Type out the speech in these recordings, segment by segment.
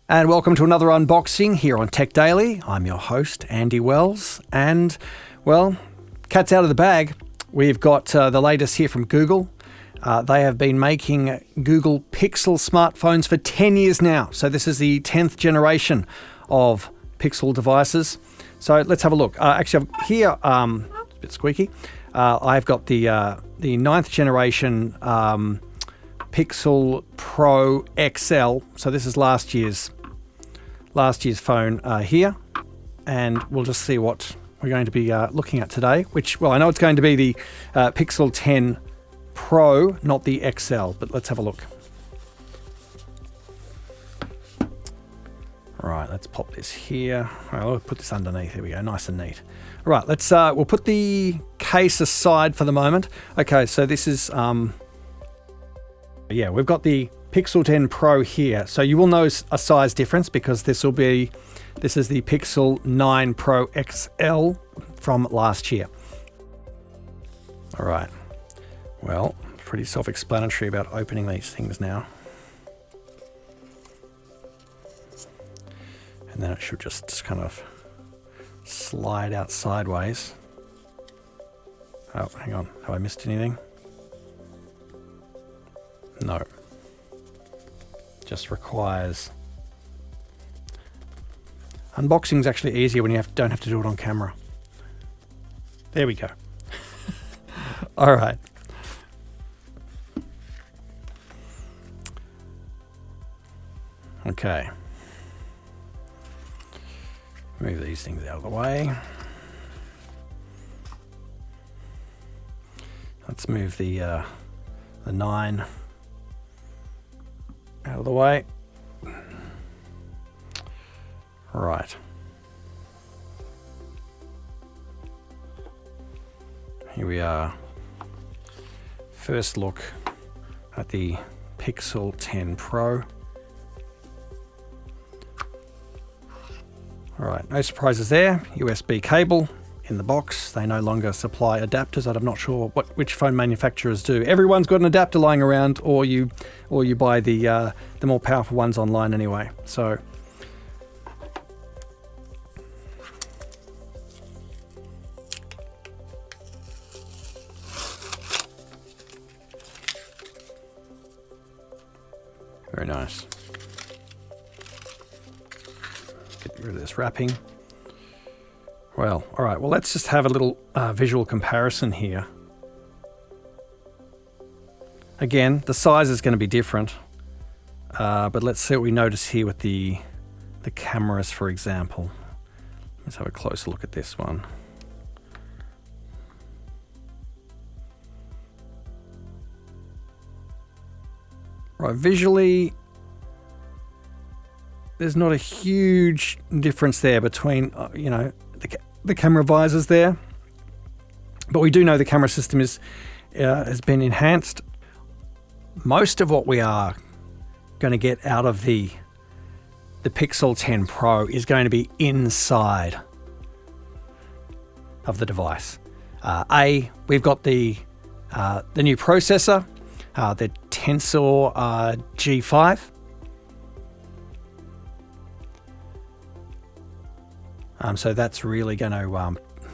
And welcome to another unboxing here on Tech Daily. I'm your host, Andy Wells. And, well, cat's out of the bag. We've got the latest here from Google. They have been making Google Pixel smartphones for 10 years now. So this is the 10th generation of Pixel devices. So let's have a look. Actually, here, it's a bit squeaky. I've got the 9th generation Pixel Pro XL. So this is last year's phone here, and we'll just see what we're going to be looking at today. Which, well, I know it's going to be the Pixel 10 Pro, not the XL, but let's have a look. Right, let's pop this here. Well, I'll put this underneath. Here we go, nice and neat. Right, let's we'll put the case aside for the moment. Okay, so this is yeah, we've got the Pixel 10 Pro here. So you will notice a size difference because this is the Pixel 9 Pro XL from last year. All right. Well, pretty self-explanatory about opening these things now. And then it should just kind of slide out sideways. Oh, hang on. Have I missed anything? No. Just requires... Unboxing's actually easier when you don't have to do it on camera. There we go. All right. Okay. Move these things out of the way. Let's move the 9 out of the way. Right. Here we are. First look at the Pixel 10 Pro. All right, no surprises there. USB cable in the box. They no longer supply adapters. I'm not sure which phone manufacturers do. Everyone's got an adapter lying around, or you buy the more powerful ones online anyway. So very nice. Get rid of this wrapping. Well, all right. Well, let's just have a little visual comparison here. Again, the size is going to be different, but let's see what we notice here with the cameras, for example. Let's have a closer look at this one. Right, visually, there's not a huge difference there between, the camera visors there. But we do know the camera system has been enhanced. Most of what we are going to get out of the Pixel 10 Pro is going to be inside of the device. We've got the new processor, the Tensor G5. So that's really going to,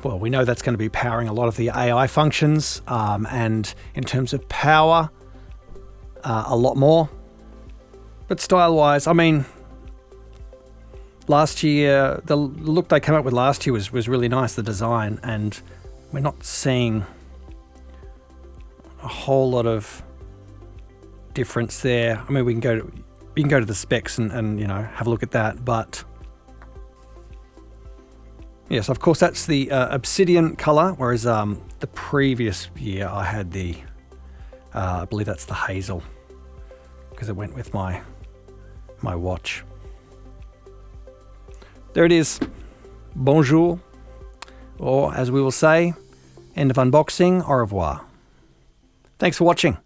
well, we know that's going to be powering a lot of the AI functions, and in terms of power, a lot more. But style-wise, I mean, last year, the look they came up with last year was really nice, the design, and we're not seeing a whole lot of difference there. I mean, we can go to the specs and have a look at that, but yes, of course, that's the obsidian color, whereas the previous year I had the, I believe that's the hazel, because it went with my watch. There it is. Bonjour, or as we will say, end of unboxing, au revoir. Thanks for watching.